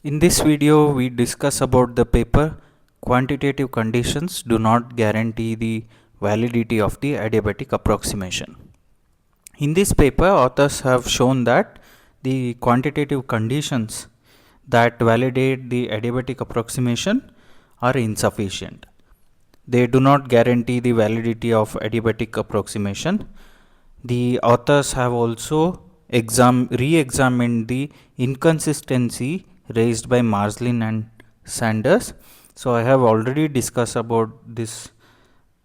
In this video, we discuss about the paper quantitative conditions do not guarantee the validity of the adiabatic approximation. In this paper, authors have shown that the quantitative conditions that validate the adiabatic approximation are insufficient. They do not guarantee the validity of adiabatic approximation. The authors have also re-examined the inconsistency raised by Marslin and Sanders. So I have already discussed about this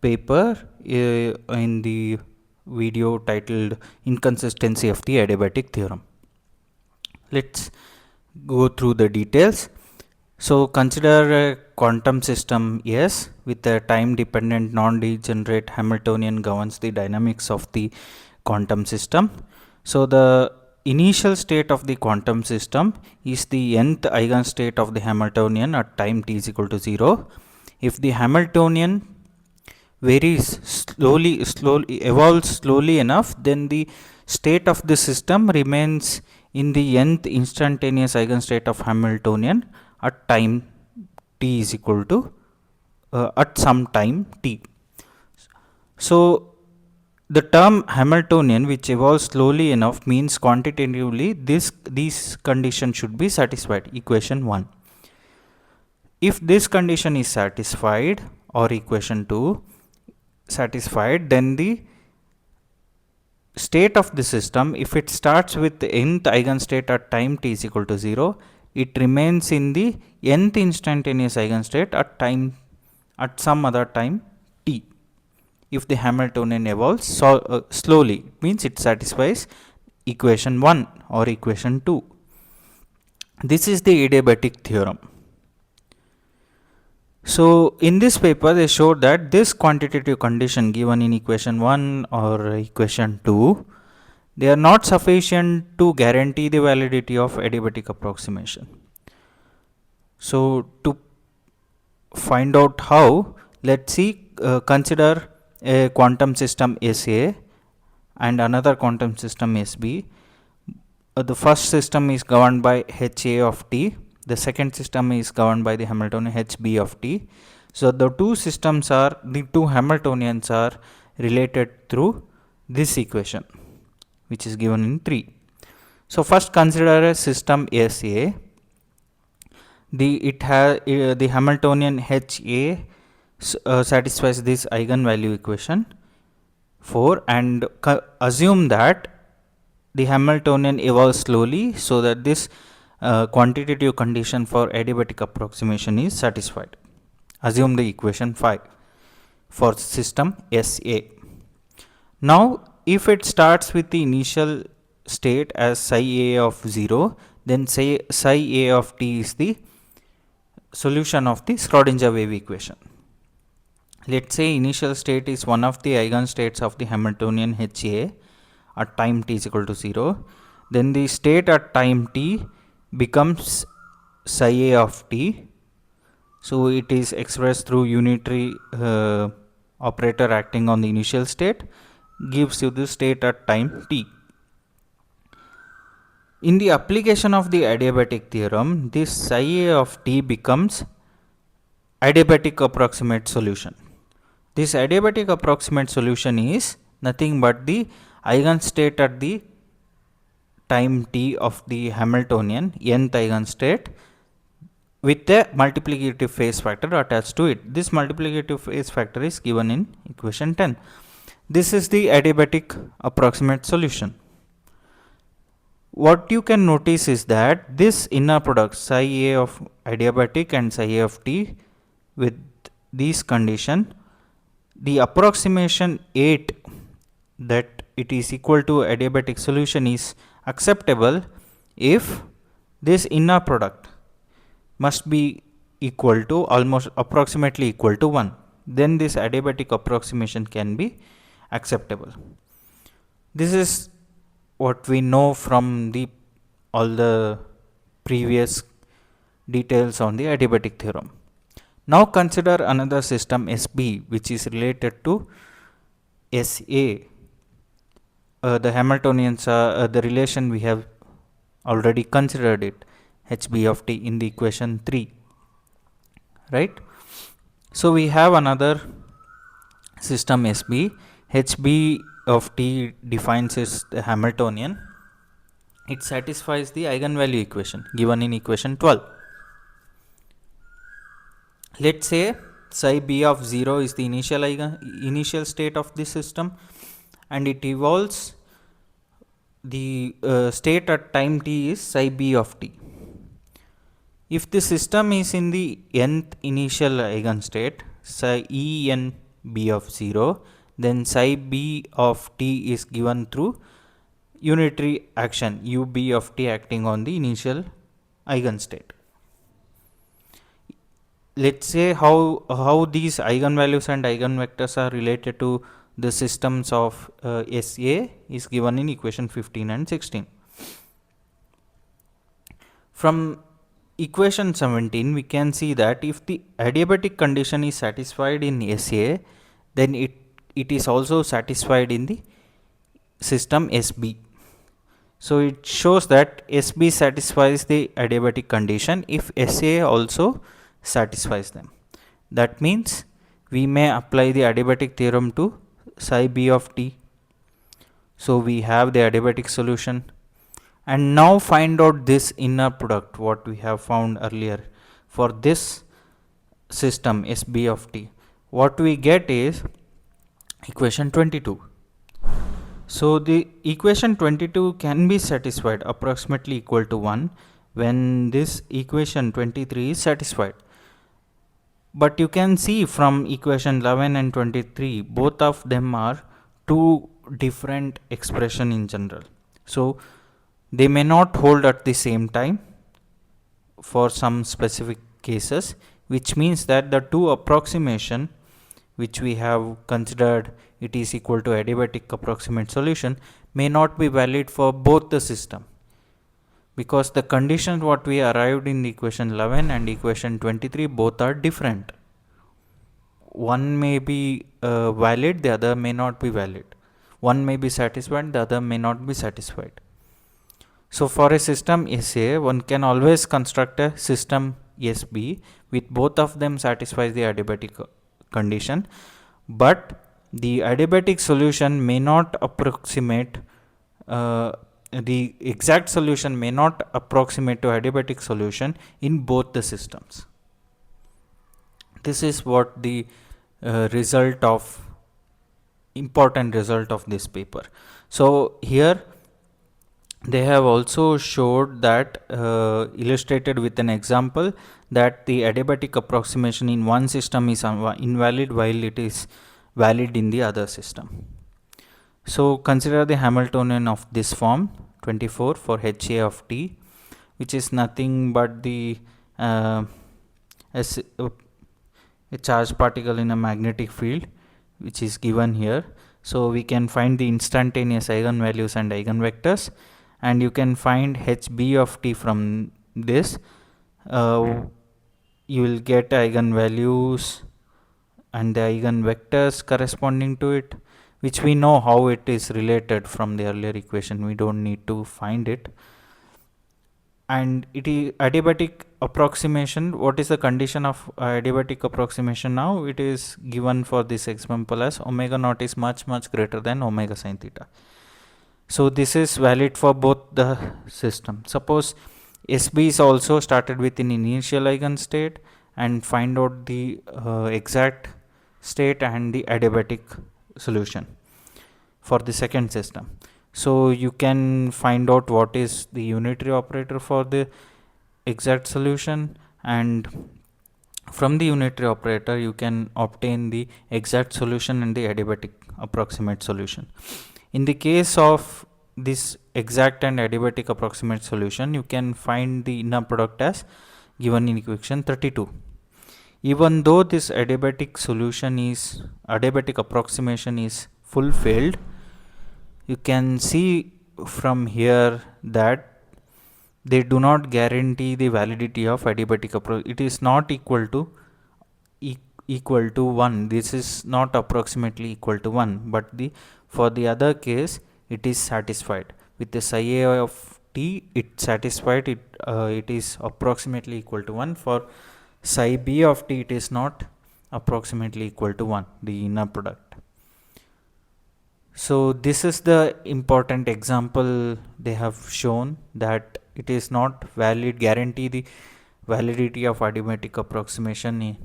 paper in the video titled Inconsistency of the Adiabatic Theorem. Let's go through the details. So consider a quantum system S with a time dependent non-degenerate Hamiltonian governs the dynamics of the quantum system. So the initial state of the quantum system is the nth eigenstate of the Hamiltonian at time t is equal to 0. If the Hamiltonian evolves slowly enough, then the state of the system remains in the nth instantaneous eigenstate of Hamiltonian at time t is equal to at some time t. So the term Hamiltonian, which evolves slowly enough, means quantitatively these conditions should be satisfied. Equation 1. If this condition is satisfied, or equation 2 satisfied, then the state of the system, if it starts with the nth eigenstate at time t is equal to 0, it remains in the nth instantaneous eigenstate at some other time t. If the Hamiltonian evolves slowly, it means it satisfies equation 1 or equation 2. This is the adiabatic theorem. So in this paper, they showed that this quantitative condition given in equation 1 or equation 2, they are not sufficient to guarantee the validity of adiabatic approximation. So to find out how, let's see, consider a quantum system SA and another quantum system SB. The first system is governed by HA of t. The second system is governed by the Hamiltonian HB of t. So the two Hamiltonians are related through this equation, which is given in 3. So first consider a system SA. The Hamiltonian HA satisfies this eigenvalue equation 4, and assume that the Hamiltonian evolves slowly so that this quantitative condition for adiabatic approximation is satisfied. Assume the equation 5 for system SA. Now if it starts with the initial state as psi a of 0, then say psi a of t is the solution of the Schrodinger wave equation. Let's say initial state is one of the eigenstates of the Hamiltonian HA at time t is equal to 0. Then the state at time t becomes psi a of t. So it is expressed through unitary operator acting on the initial state, gives you the state at time t. In the application of the adiabatic theorem, this psi a of t becomes adiabatic approximate solution. This adiabatic approximate solution is nothing but the eigenstate at the time t of the Hamiltonian nth eigenstate with a multiplicative phase factor attached to it. This multiplicative phase factor is given in equation 10. This is the adiabatic approximate solution. What you can notice is that this inner product psi a of adiabatic and psi a of t with these condition, the approximation 8 that it is equal to adiabatic solution is acceptable if this inner product must be equal to almost approximately equal to 1. Then this adiabatic approximation can be acceptable. This is what we know from all the previous details on the adiabatic theorem. Now consider another system SB, which is related to SA. The Hamiltonians are the relation we have already considered it. hb of t in the equation 3, right? So we have another system SB. hb of t defines as the Hamiltonian. It satisfies the eigenvalue equation given in equation 12. Let's say psi b of 0 is the initial state of this system, and it evolves. The state at time t is psi b of t. If the system is in the nth initial eigenstate, psi e n b of 0, then psi b of t is given through unitary action u b of t acting on the initial eigenstate. Let's say how these eigenvalues and eigenvectors are related to the systems of SA is given in equation 15 and 16. From equation 17 we can see that if the adiabatic condition is satisfied in SA, then it is also satisfied in the system SB. So it shows that SB satisfies the adiabatic condition if SA also satisfies them. That means we may apply the adiabatic theorem to psi b of t. So we have the adiabatic solution, and now find out this inner product what we have found earlier for this system SB of t. What we get is equation 22. So the equation 22 can be satisfied approximately equal to 1 when this equation 23 is satisfied. But you can see from equation 11 and 23 both of them are two different expression in general. So they may not hold at the same time for some specific cases, which means that the two approximation which we have considered it is equal to adiabatic approximate solution may not be valid for both the system, because the conditions what we arrived in the equation 11 and equation 23 both are different. One may be valid, the other may not be valid. One may be satisfied, the other may not be satisfied. So for a system SA, one can always construct a system SB with both of them satisfies the adiabatic condition, but the adiabatic solution may not approximate the exact solution may not approximate to adiabatic solution in both the systems. This is what the important result of this paper. So here they have also showed that illustrated with an example that the adiabatic approximation in one system is invalid while it is valid in the other system. So consider the Hamiltonian of this form 24 for HA of t, which is nothing but the a charged particle in a magnetic field which is given here. So we can find the instantaneous eigenvalues and eigenvectors, and you can find hb of t from this. You will get eigenvalues and the eigenvectors corresponding to it, which we know how it is related from the earlier equation. We don't need to find it. And it is adiabatic approximation. What is the condition of adiabatic approximation now? It is given for this example as omega naught is much greater than omega sin theta. So this is valid for both the system. Suppose SB is also started with an initial eigenstate, and find out the exact state and the adiabatic solution for the second system. So you can find out what is the unitary operator for the exact solution, and from the unitary operator you can obtain the exact solution and the adiabatic approximate solution. In the case of this exact and adiabatic approximate solution, you can find the inner product as given in equation 32. Even though this adiabatic approximation is fulfilled, you can see from here that they do not guarantee the validity of adiabatic approach. It is not equal to 1. This is not approximately equal to 1, but for the other case it is satisfied with the psi a of t, it satisfied it, it is approximately equal to 1. For psi b of t, it is not approximately equal to 1, the inner product. So this is the important example they have shown, that it is not valid, guarantee the validity of adiabatic approximation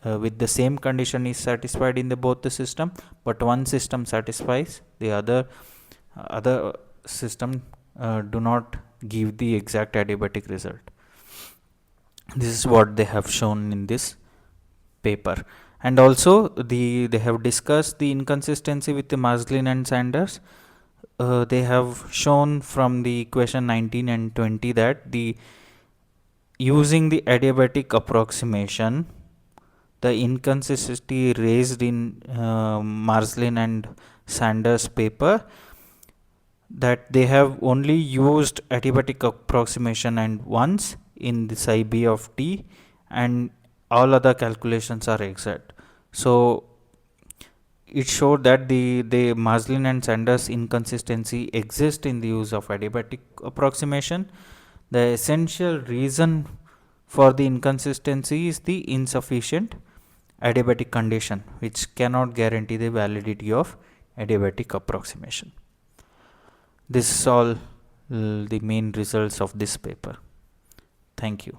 with the same condition is satisfied in the both the system, but one system satisfies, the other system do not give the exact adiabatic result. This is what they have shown in this paper. And also they have discussed the inconsistency with the Maslin and Sanders. They have shown from the equation 19 and 20 that the using the adiabatic approximation, the inconsistency raised in Maslin and Sanders paper, that they have only used adiabatic approximation and once in the psi b of t, and all other calculations are exact. So it showed that the Maslin and Sanders inconsistency exists in the use of adiabatic approximation. The essential reason for the inconsistency is the insufficient adiabatic condition, which cannot guarantee the validity of adiabatic approximation. This is all the main results of this paper. Thank you.